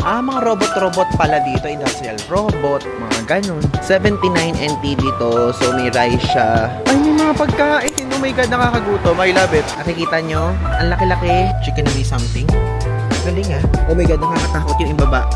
Mga robot-robot pala dito. Industrial robot, mga ganun. 79 NT dito. So, may rice siya. Ay, may mga pagkain. Oh my God, nakakagutom. I love it. Nakikita nyo? Ang laki-laki. Chickenery something. Galing ah. Oh my God, nakakatakot yung ibaba.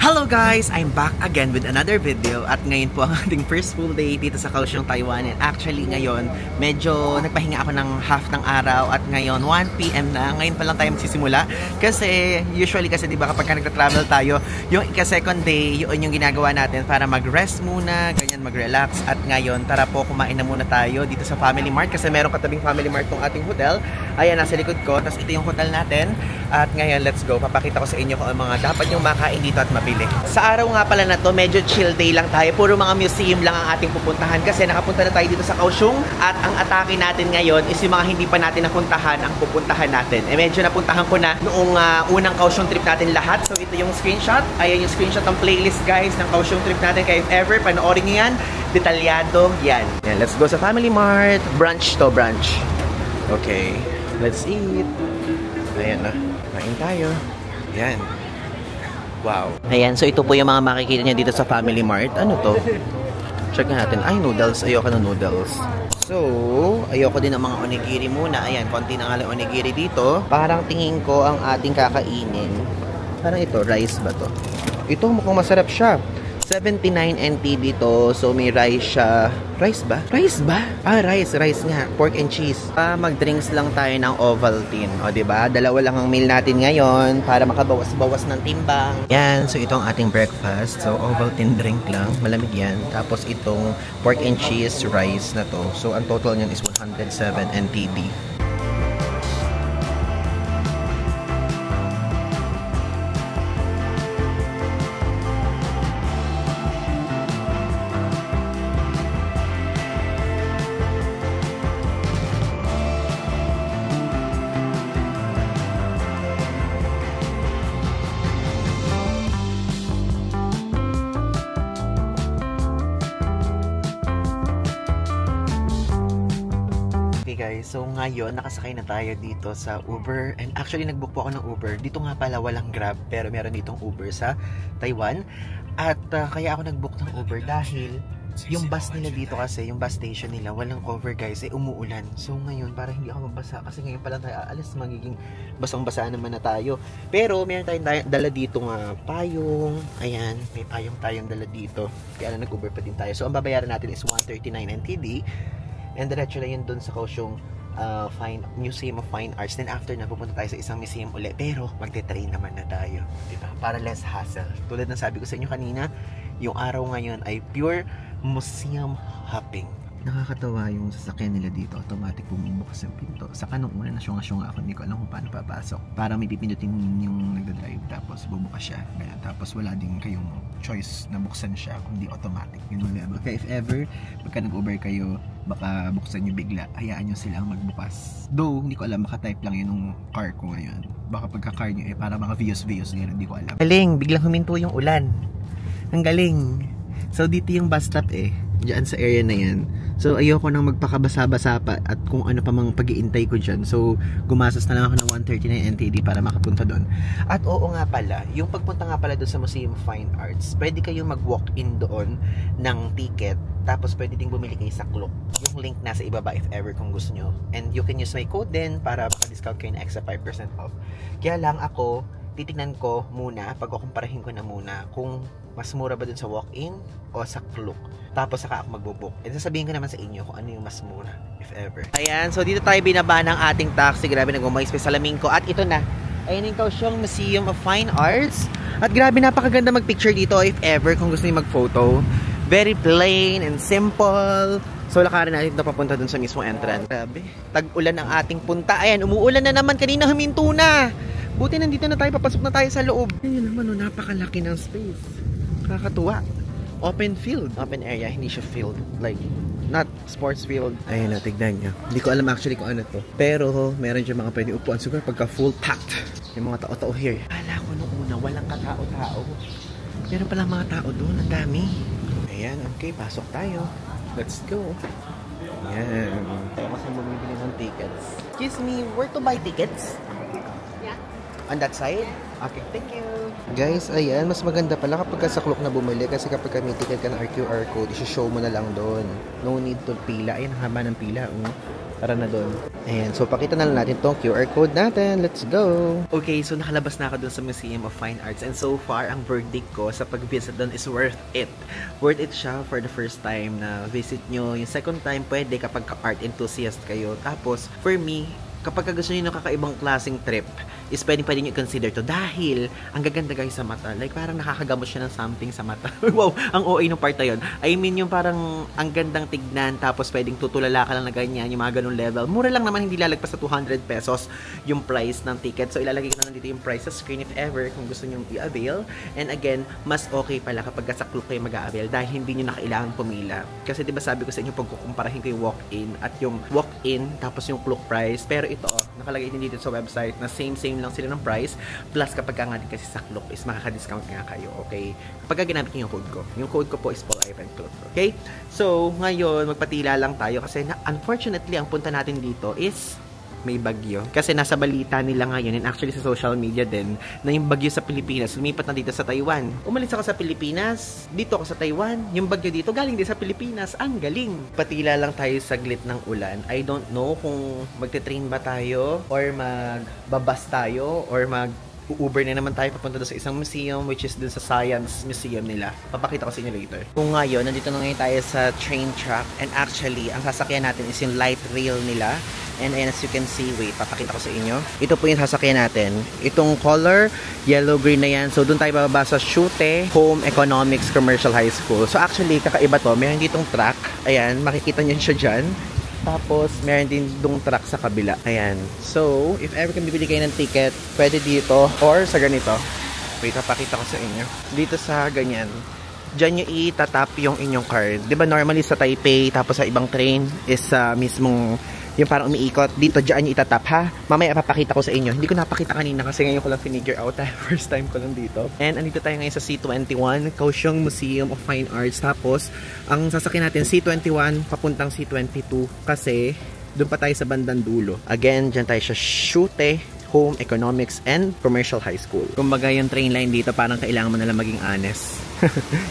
Hello guys! I'm back again with another video at ngayon po ang ating first full day dito sa Kaohsiung, Taiwan. And actually ngayon, medyo nagpahinga ako ng half ng araw at ngayon 1 PM na. Ngayon pa lang tayo magsisimula kasi usually kasi diba kapag nagta-travel tayo, yung ika-second day, yun yung ginagawa natin para mag-rest muna, ganyan mag-relax. At ngayon, tara po kumain na muna tayo dito sa Family Mart kasi meron katabing Family Mart tong ating hotel. Ayan, nasa likod ko. Tapos ito yung hotel natin. At ngayon, let's go. Papakita ko sa inyo kung ang mga dapat yung makain dito at mabili. Sa araw nga pala na to, medyo chill day lang tayo. Puro mga museum lang ang ating pupuntahan kasi nakapunta na tayo dito sa Kaohsiung. At ang atake natin ngayon is yung mga hindi pa natin napuntahan ang pupuntahan natin. Medyo napuntahan ko na noong unang Kaohsiung trip natin lahat. So ito yung screenshot. Ayan yung screenshot ng playlist guys ng Kaohsiung trip natin. Kaya if ever, panoorin nyo yan. Detalyado yan. Yan. Let's go sa Family Mart. Brunch to, brunch. Okay. Let's eat. Ayan na. Kain tayo. Ayan. Wow. Ayan, so ito po yung mga makikita niya dito sa Family Mart. Ano to? Check natin. Ay, noodles. Ayoko ng noodles. So, ayoko din ng mga onigiri muna. Ayan, konti na nga lang onigiri dito. Parang tingin ko ang ating kakainin. Parang ito, rice ba to? Ito, mukhang masarap siya. 79 NT dito. So, may rice siya. Rice ba? Rice ba? Ah, rice nga. Pork and cheese. Mag-drinks lang tayo ng Ovaltine. O, diba? Dalawa lang ang meal natin ngayon para makabawas-bawas ng timbang. Yan. So, itong ating breakfast. So, Ovaltine drink lang. Malamig yan. Tapos, itong pork and cheese rice na to. So, ang total niyan is 107 NTD. Guys, so ngayon nakasakay na tayo dito sa Uber and actually nagbook po ako ng Uber. Dito nga pala walang Grab pero meron ditong Uber sa Taiwan at kaya ako nagbook ng Uber dahil yung bus nila dito kasi, yung bus station nila walang cover guys, umuulan. So ngayon para hindi ako mabasa kasi ngayon pa lang tayo aalis, magiging basang-basa naman na tayo. Pero meron tayong dala dito nga payong. Ayan, may payong tayong dala dito. Kaya nag-Uber pa din tayo. So ang babayaran natin is 139 NTD. And diretso lang yun dun sa Kaohsiung Museum of Fine Arts. Then after na, pupunta tayo sa isang museum ulit. Pero magte-train naman na tayo. Diba? Para less hassle. Tulad ng sabi ko sa inyo kanina, yung araw ngayon ay pure museum hopping. Nakakatawa yung sasakyan nila dito. Automatic bumubukas yung pinto. Saka nung una nasyunga-syunga ako, hindi ko alam kung paano papasok. Para may pipindutin yung nagdadrive. Tapos bubukas siya. Ganyan. Tapos wala din kayong choice na buksan siya. Kundi automatic. Yun level. Kaya if ever, pagka nag-Uber kayo, baka buksan nyo bigla. Hayaan nyo silang magbukas. Though, hindi ko alam. Baka type lang yun ng car ko ngayon. Baka pagka-car nyo para mga views ganyan. Hindi ko alam. Galing! Biglang huminto yung ulan. Ang galing! So, dito yung bus stop diyan sa area na yan. So, ayoko nang magpakabasa-basa pa at kung ano pa mang pag-iintay ko dyan. So, gumastos na lang ako ng 139 NTD para makapunta doon. At oo nga pala, yung pagpunta nga pala doon sa Museum of Fine Arts, pwede kayong mag-walk-in doon ng ticket. Tapos, pwede ding bumili kayo sa Klook. Yung link nasa ibaba if ever kung gusto nyo. And you can use my code din para maka-discount kayo na extra 5% off. Kaya lang ako, titignan ko muna, pag-kumparahin ko na muna kung mas mura ba dun sa walk-in o sa Klook. Tapos saka ako magbo-book. And sasabihin ko naman sa inyo kung ano yung mas mura, if ever. Ayan, so dito tayo binaba ng ating taxi. Grabe, nag-umayos pa salamin ko. At ito na, ayan yung Kaohsiung Museum of Fine Arts. At grabe, napakaganda mag-picture dito if ever kung gusto niyo mag-photo. Very plain and simple. So lakarin natin ito papunta dun sa mismong entrance. Grabe, tag-ulan ang ating punta. Ayan, umuulan na naman. Kanina huminto na. Buti nandito na tayo, papasok na tayo sa loob. Ayun naman, napakalaki ng space. Nakakatuwa. Open field. Open area, hindi siya field. Like, not sports field. Ayun na, tignan nyo. Hindi ko alam actually kung ano to. Pero, meron dyan mga pwede upuan. Siguro pagka full packed. Yung mga tao-tao here. Kala ko nung una, walang katao-tao. Meron pala mga tao doon. Ang dami. Ayan, okay. Pasok tayo. Let's go. Ayan. Tayo kasi bumibili ng tickets. Excuse me, where to buy tickets? On that side? Okay, thank you. Guys, ayan, mas maganda pala kapag sa Klook na bumili kasi kapag may ticket ka ng QR code, isi-show mo na lang doon. No need to pila. Ayan, haba ng pila. Para na doon. Ayan, so pakita na lang natin tong QR code natin. Let's go! Okay, so nakalabas na ako doon sa Museum of Fine Arts and so far, ang verdict ko sa pag-visit doon is worth it. Worth it siya for the first time na visit nyo. Yung second time, pwede kapag art enthusiast kayo. Tapos, for me, kapag gusto niyo ng kakaibang klaseng trip, is pwede nyo i-consider to dahil ang gaganda guys sa mata. Like parang nakakagamot siya ng something sa mata. Wow, ang OA ng part na yun. I mean yung parang ang gandang tignan tapos pwedeng tutulala ka lang na ganyan, yung mga ganun level. Mura lang naman, hindi lalagpas sa 200 pesos yung price ng ticket. So ilalagay ko na lang dito yung price sa screen if ever kung gusto nyo i-avail. And again, mas okay pala kapag sa Klook kayo mag-a-avail dahil hindi nyo na kailangan pumila. Kasi diba sabi ko sa inyo pag kukumparahin ko yung walk-in at yung walk-in tapos yung Klook price. Pero ito, nakalagay din dito sa website na same lang sila ng price. Plus, kapag nga din kasi sa Klook is makaka-discount nga kayo, okay? Kapag ginamit nyo yung code ko. Yung code ko po is Paul Ivan Klook, okay? So, ngayon, magpatila lang tayo kasi unfortunately, ang punta natin dito is may bagyo. Kasi nasa balita nila ngayon and actually sa social media din na yung bagyo sa Pilipinas, lumipat na dito sa Taiwan. Umalis ako sa Pilipinas, dito ako sa Taiwan. Yung bagyo dito, galing din sa Pilipinas. Ang galing! Patila lang tayo saglit ng ulan. I don't know kung magte-train ba tayo or magbabas tayo or Uber na naman tayo papunta doon sa isang museum which is dun sa Science Museum nila. Papakita ko sa inyo later. Kung ngayon, nandito na ngayon tayo sa train track and actually, ang sasakyan natin is yung light rail nila. And as you can see, wait, papakita ko sa inyo. Ito po yung sasakyan natin. Itong color, yellow-green na yan. So, doon tayo bababa sa Chute Home Economics Commercial High School. So, actually, kakaiba to. Meron ditong track. Ayan, makikita nyo siya dyan. Tapos, meron din dong track sa kabila. Ayan. So, if ever kang bibili kayo ng ticket, pwede dito or sa ganito. Wait, papakita ko sa inyo. Dito sa ganyan. Diyan nyo itatap yung inyong card. Diba normally sa Taipei, tapos sa ibang train is mismong yung parang umiikot. Dito, dyan nyo itatap ha. Mamaya papakita ko sa inyo. Hindi ko napakita kanina kasi ngayon ko lang figure out. First time ko lang dito. And andito tayo ngayon sa C21, Kaohsiung Museum of Fine Arts. Tapos, ang sasakyan natin C21 papuntang C22 kasi doon pa tayo sa bandang dulo. Again, dyan tayo sa Chute Home Economics and Commercial High School. Kumbaga yung train line dito parang kailangan mo nalang maging honest.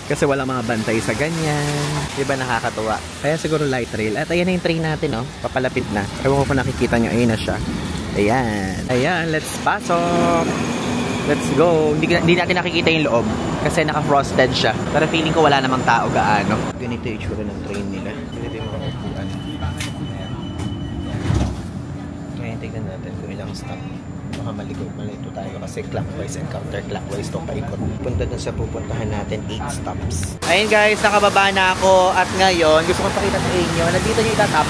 Kasi wala mga bantay sa ganyan. Diba nakakatuwa? Kaya siguro light rail. At ayan na yung train natin, oh. Papalapit na. Ewan ko kung nakikita nyo. Ayun na siya. Ayan. Ayan, let's pasok. Let's go. Hindi natin nakikita yung loob. Kasi naka-frosted siya. Pero feeling ko wala namang tao gaano. Ganito yung itsura ng train nila. Ganito yung mga upuan. Kaya tignan natin kung ilang stop. Baka malito tayo kasi clockwise and counterclockwise itong paikot. Punta dun sa pupuntahan natin 8 stops. Ayun guys, nakababa na ako at ngayon gusto kong pakita sa inyo na dito nyo itatap.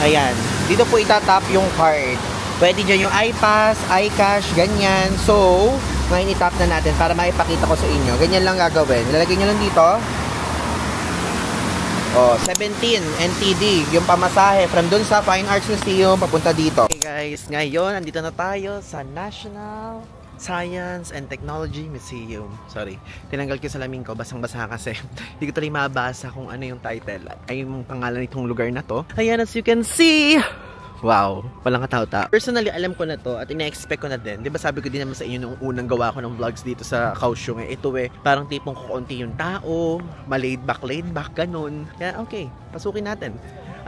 Ayan, dito po itatap yung card. Pwede dyan yung iPass, iCash, ganyan. So, ngayon itap na natin para maipakita ko sa inyo. Ganyan lang gagawin. Lalagay nyo lang dito. Oh, 17 NTD, yung pamasahe from dun sa Fine Arts Museum papunta dito. Okay guys, ngayon andito na tayo sa National Science and Technology Museum. Sorry, tinanggal ko yung salamin ko, basang-basa kasi. Hindi ko tuloy mabasa kung ano yung title ay yung pangalan nitong lugar na to. Ayan, as you can see, wow, walang katao-tao. Personally, alam ko na to at ina-expect ko na din. Diba sabi ko din naman sa inyo nung unang gawa ko ng vlogs dito sa Kaohsiung. Ito parang tipong kukunti yung tao, laid back, ganun. Kaya okay, pasukin natin.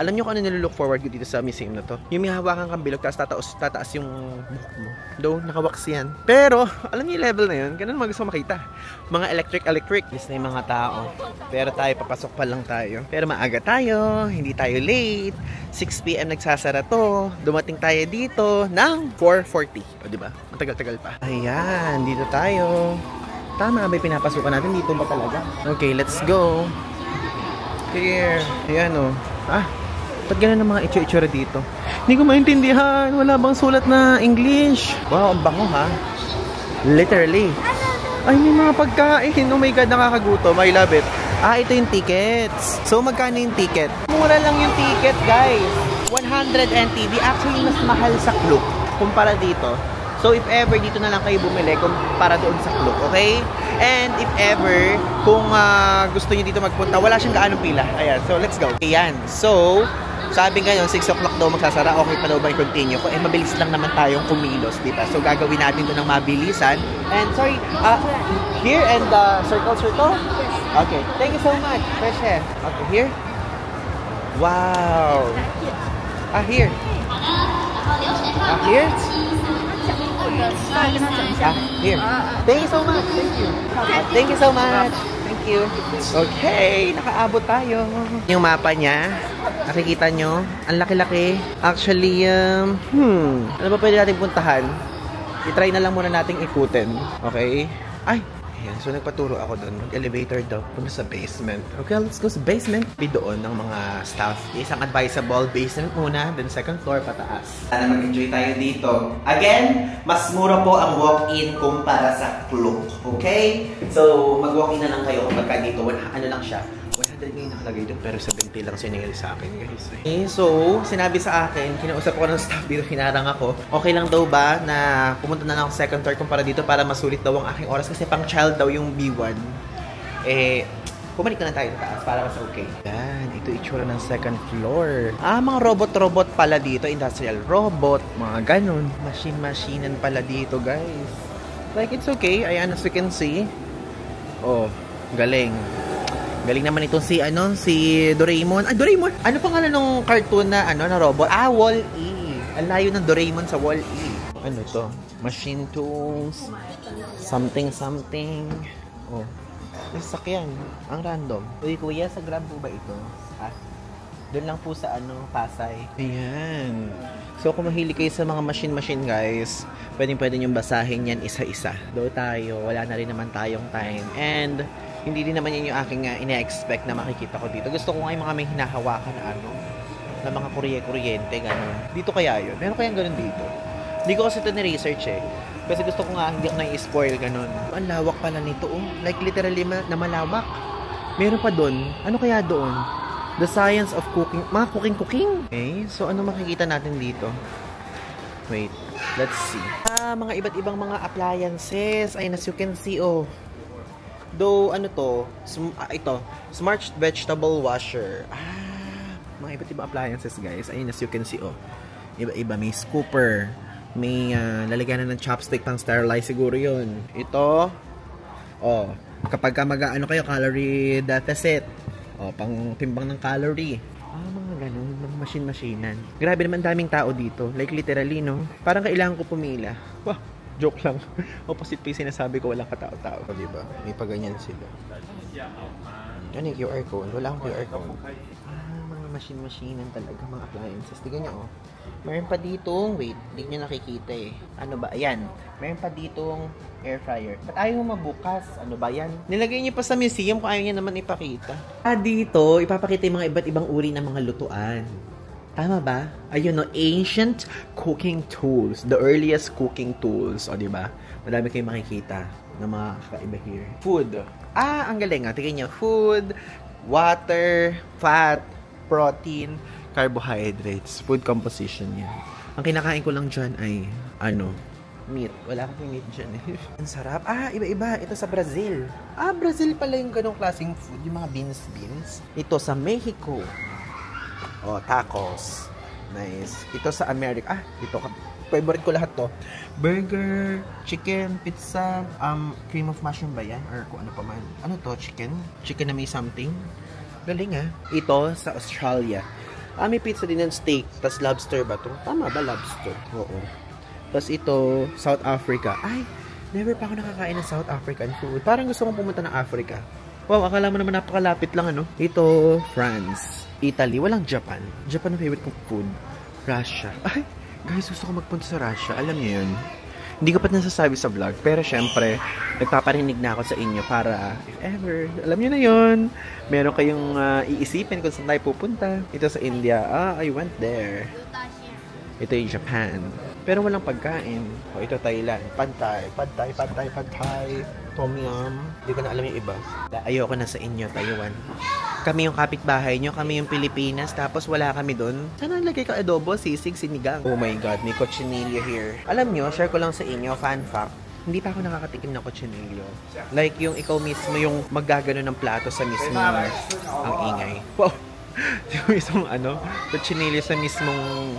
Alam nyo kung ano nilook forward ko dito sa museum na to? Yung may hawakan kang bilog, tapos tataas yung buhok mo. Though, nakawax yan. Pero, alam niyo yung level na yun, ganun mga gusto makita. Mga electric. List na yung mga tao. Pero tayo, papasok pa lang tayo. Pero maaga tayo, hindi tayo late. 6 PM nagsasara to. Dumating tayo dito ng 4:40. O, diba? Matagal-tagal pa. Ayan, dito tayo. Tama ba yung pinapasukan natin? Dito ba talaga? Okay, let's go. Here. Ayan o. Ba't ganun ang mga itsura dito? Hindi ko maintindihan. Wala bang sulat na English? Wow, ang bango ha. Literally. Ay, may mga pagkain. Oh my God, nakakagutom. I love it. Ito yung tickets. So, magkano yung ticket? Mura lang yung ticket, guys. 100 NTD. Actually, mas mahal sa Klook kumpara dito. So, if ever, dito na lang kayo bumili para doon sa Klook, okay? And if ever, kung gusto nyo dito magpunta, wala siyang gaanong pila. Ayan, so let's go. Ayan, so, Sabi ngayon, 6 o'clock daw magsasara. Okay pa daw ba yung continue ko? Eh, mabilis lang naman tayong kumilos, di ba? So, gagawin natin ito ng mabilisan. And, sorry, here and circle. Okay, thank you so much. Fresh hair. Okay, here. Wow. Here. Here. Here. Thank you so much. Thank you. Thank you so much. Thank you. Okay, nakaabot tayo. Yung mapa niya, nakikita nyo, ang laki-laki. Actually, ano ba pwede natin puntahan? I-try na lang muna nating ikutin. Okay? Ay! Ayan, so nagpaturo ako doon. Mag-elevator daw. Punta sa basement. Okay, let's go sa basement. Doon ng mga staff. Isang advisable basement muna, then second floor pataas. Sana mag-enjoy tayo dito. Again, mas mura po ang walk-in kumpara sa Klook. Okay? So, mag-walk-in na lang kayo kapag dito. Ano lang siya? 100 ngayon nakalagay doon, pero 70 lang sinigil sa akin, guys. Okay, so, sinabi sa akin, kinausap ko ng staff dito, hinarang ako. Okay lang daw ba na pumunta na lang ako second floor kumpara dito para masulit daw ang aking oras kasi pang child daw yung B1. Eh, pumalik na tayo sa taas para mas okay. Yan, ito itsura ng second floor. Mga robot-robot pala dito, industrial robot, mga ganun. Machine-machinean pala dito, guys. Like, it's okay. Ayan, as you can see. Oh, galing. Galing naman itong si Doraemon. Doraemon! Ano pangalan ng cartoon na, na robot? Wall-E. Ang layo ng Doraemon sa Wall-E. Ano to? Machine tools. Something. Oh. May sakyan. Ang random. Uy, kuya, sa Grab po ba ito? Doon lang po sa Pasay. Ayan. So, kung mahilig kayo sa mga machine, guys, pwede nyo basahin yan isa-isa. Do tayo. Wala na rin naman tayong time. And, hindi din naman yun yung aking ina-expect na makikita ko dito. Gusto ko nga yung mga may hinahawakan na mga kuryente, gano'n. Dito kaya yun? Meron kayang gano'n dito? Hindi ko kasi ito ni-research eh. Kasi gusto ko nga, hindi ako na-i-spoil, gano'n. Ang lawak pala nito, oh. Like literally na malawak. Meron pa doon. Ano kaya doon? The science of cooking. Mga cooking. Okay, so ano makikita natin dito? Wait, let's see. Mga iba't ibang mga appliances. Ayun, as you can see, oh. Though, ano to? Ito, Smart Vegetable Washer. Mga iba't ibang appliances, guys. Ayun, as you can see, oh. Iba-iba. May scooper. May lalagyan na ng chopstick pang sterilize siguro yun. Ito, oh, kapag ka kayo, calorie deficit. Oh, pang timbang ng calorie. Mga ganun. Mga machine-machinan. Grabe naman daming tao dito. Like, literally, no? Parang kailangan ko pumila. Wow. Joke lang. Opposite pa yung sinasabi ko, walang katao-tao. Diba? May paganyan sila. Ano yung QR code? Wala akong QR code. Mga machine-machinan talaga, mga appliances. Tignan nyo, oh. Meron pa ditong, wait, hindi nyo nakikita eh. Ano ba? Ayan. Meron pa ditong air fryer. Ba't ayaw mabukas? Ano ba yan? Nilagay niyo pa sa museum kung ayaw niya naman ipakita. Dito, ipapakita yung mga iba't ibang uri ng mga lutuan. Tama ba? Ayun, no? Ancient cooking tools. The earliest cooking tools. O, diba? Madami kayong makikita na mga kakaiba here. Food. Ang galing. Tingnan nyo. Food, water, fat, protein, carbohydrates. Food composition yan. Ang kinakain ko lang dyan ay, meat. Wala akong meat dyan eh. Ang sarap. Iba-iba. Ito sa Brazil. Brazil pala yung ganong klaseng food. Yung mga beans. Ito sa Mexico. Oh, tacos. Nice. Ito sa America. Ito. Favorite ko lahat to. Burger, chicken, pizza, cream of mushroom ba yan? Or kung ano pa man. Ano to? Chicken? Chicken na may something? Galing Ito sa Australia. May pizza din ng steak. Tas lobster ba to? Tama ba lobster? Oo. Tas ito, South Africa. Never pa ako nakakain ng South African food. Parang gusto kong pumunta ng Africa. Wow, akala mo naman napakalapit lang, Ito, France. Italy. Walang Japan. Japan ang favorite kong food. Russia. Guys, gusto ko magpunta sa Russia. Alam niyo yun? Hindi ko pa nasasabi sa vlog. Pero syempre, nagpaparinig na ako sa inyo para, if ever, alam niyo na yun. Meron kayong iisipin kung saan tayo pupunta. Ito sa India. I went there. Ito yung Japan. Pero walang pagkain. Ito Thailand. Pad Thai. Tom Yum. Hindi ko na alam yung iba. Ayoko na sa inyo, Taiwan. Kami yung kapitbahay nyo, kami yung Pilipinas, tapos wala kami doon. Sana nilagay ka adobo, sisig, sinigang. Oh my God, may cochinillo here. Alam nyo, share ko lang sa inyo, fun fact. Hindi pa ako nakakatikim ng cochinillo. Like yung ikaw mismo yung maggagano ng plato sa mismo ang ingay. Wow! Yung isang ano, chinilyo sa mismong,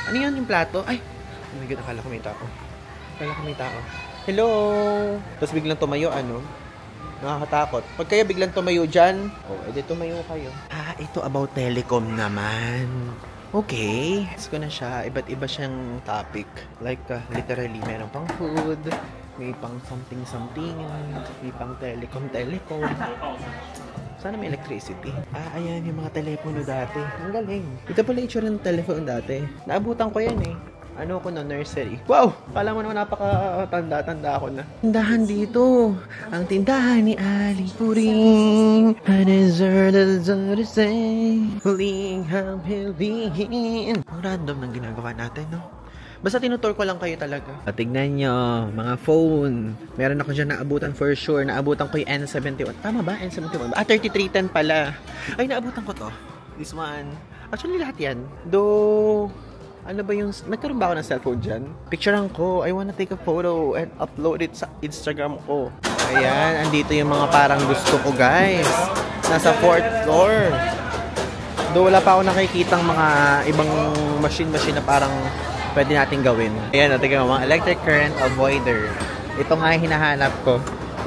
ano yun yung plato? Ay, oh my God, akala ko may tao. Hello! Tapos biglang tumayo, ano? Nakakatakot. Pag kayo biglang tumayo dyan, edi tumayo kayo. Ito about telecom naman. Okay. Gusto ko na siya. Iba't iba siyang topic. Like, literally, meron pang food, may pang something, may pang telecom. Sana may electricity. Ayan, yung mga telepono dati. Ang galing. Ito pala yung tsura ng telephone dati. Naabutan ko yan eh. Ano ko na nursery. Wow! Kala mo naman napaka-tanda ako na. Tindahan dito. Ang tindahan ni Ali Puring. Huling habilin. Ang random ng ginagawa natin, no? Basta tinutur ko lang kayo talaga. Tignan nyo, mga phone. Meron ako dyan naabutan for sure. Naabutan ko yung N71. Tama ba? N71 ba? 3310 pala. Ay, naabutan ko to. This one. Actually, lahat yan. Though, ano ba yung... Nagkaroon ba ako ng cellphone dyan? Picturean ko. I wanna take a photo and upload it sa Instagram ko. Ayan, andito yung mga parang gusto ko, guys. Nasa 4th floor. Though, wala pa ako nakikitang mga ibang machine na parang pwede natin gawin. Ayan, tingnan mo, mga electric current avoider. Ito nga yung hinahanap ko.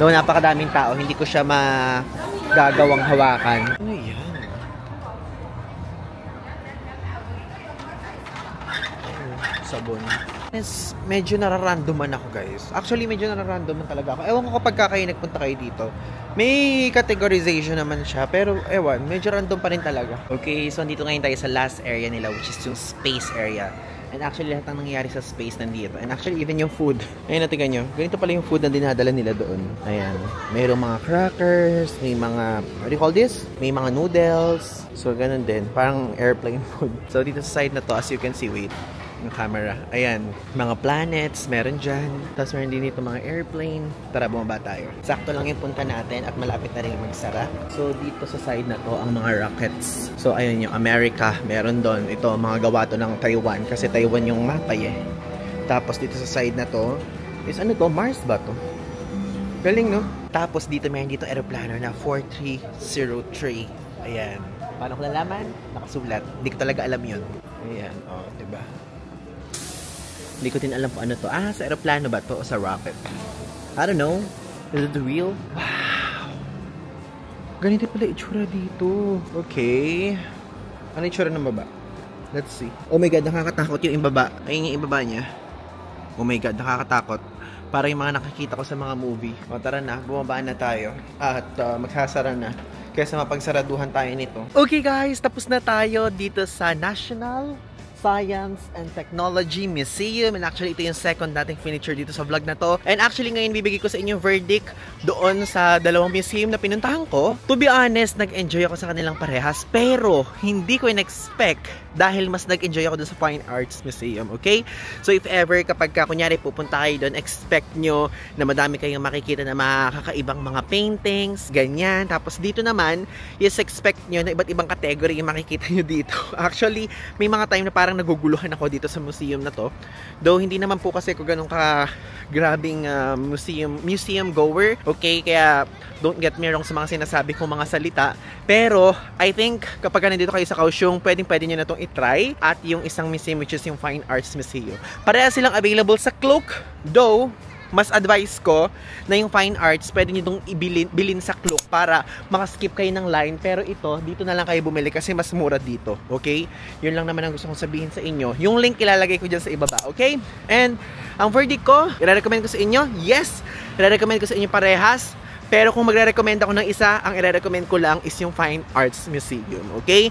Though, napakadaming tao, hindi ko siya magagawang hawakan. Ano yan? Sabon. Yes, medyo nararandoman ako, guys. Actually, medyo nararandoman talaga ako. Ewan ko kapag kayo nagpunta kayo dito. May categorization naman siya, pero ewan, medyo random pa rin talaga. Okay, so dito ngayon tayo sa last area nila, which is yung space area. And actually, lahat ng nangyayari sa space nandito. And actually, even yung food. Ayun, natin nyo. Ganito pala yung food na dinadala nila doon. Ayan. Mayroong mga crackers, may mga, what do you call this? May mga noodles. So, ganun din. Parang airplane food. So, dito sa side na to, as you can see, wait. Yung camera. Ayan. Mga planets, meron dyan. Tapos meron din dito mga airplane. Tara, bumaba tayo. Sakto lang yung punta natin at malapit na rin magsara. So, dito sa side na to, ang mga rockets. So, ayun yung America. Meron doon. Ito, mga gawa to ng Taiwan. Kasi Taiwan yung mapa eh. Tapos, dito sa side na to, is ano to? Mars ba to? Galing, no? Tapos, dito meron dito aeroplano na 4303. Ayan. Paano ko nalaman? Nakasulat. Hindi ko talaga alam yun. Ayan. O, diba? Hindi ko din alam po ano to. Sa aeroplano ba to o sa rocket? I don't know. Is it real? Wow! Ganito pala itsura dito. Okay. Ano itsura ng baba? Let's see. Oh my God, nakakatakot yung ibaba. Ayun yung ibaba niya. Oh my God, nakakatakot. Para yung mga nakikita ko sa mga movie. O tara na, bumabaan na tayo. At magsasara na. Kaysa mapagsaraduhan tayo nito. Okay guys, tapos na tayo dito sa National Science and Technology Museum. And actually, ito yung second nating furniture dito sa vlog na to. And actually, ngayon bibigay ko sa inyo verdict doon sa dalawang museum na pinuntahan ko. To be honest, nag-enjoy ako sa kanilang parehas. Pero, hindi ko in-expect dahil mas nag-enjoy ako doon sa Fine Arts Museum. Okay? So, if ever, kapag kunyari pupunta kayo doon, expect nyo na madami kayong makikita na mga kakaibang mga paintings, ganyan. Tapos, dito naman, yes, expect nyo na iba't ibang category yung makikita nyo dito. Actually, may mga time na parang naguguluhan ako dito sa museum na to. Though hindi naman po kasi ako ganun ka grabing museum goer. Okay, kaya don't get me wrong sa mga sinasabi kong mga salita. Pero I think kapag nandito kayo sa Kaohsiung, pwede nyo na itong itry. At yung isang museum which is yung Fine Arts Museum. Pareha silang available sa Klook. Though mas advice ko na yung Fine Arts, pwede nyo itong bilhin sa Klook para makaskip kayo ng line. Pero ito, dito na lang kayo bumili kasi mas mura dito. Okay? Yun lang naman ang gusto kong sabihin sa inyo. Yung link ilalagay ko dyan sa ibaba. Okay? And ang verdict ko, i-recommend ko sa inyo, yes, i-recommend ko sa inyo parehas. Pero kung magre-recommend ako ng isa, ang i-recommend ko lang is yung Fine Arts Museum. Okay?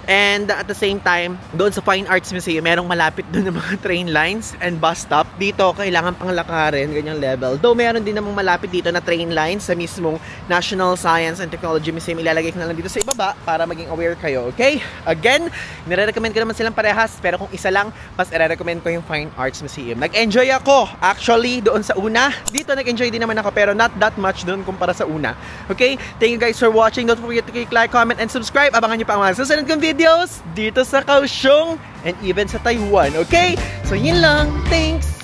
And at the same time, doon sa Fine Arts Museum, merong malapit doon ng mga train lines and bus stop. Dito, kailangan pang lakarin, ganyang level. Though meron din namang malapit dito na train lines sa mismong National Science and Technology Museum. Ilalagay ko na lang dito sa ibaba para maging aware kayo, okay? Again, nire-recommend ko naman silang parehas. Pero kung isa lang, mas i-recommend ko yung Fine Arts Museum. Nag-enjoy ako, actually, doon sa una. Dito nag-enjoy din naman ako, pero not that much doon kumpara sa una. Okay? Thank you guys for watching. Don't forget to click like, comment, and subscribe. Abangan nyo pa ang mga susunod kong videos dito sa Kaohsiung and even sa Taiwan. Okay? So, yun lang. Thanks!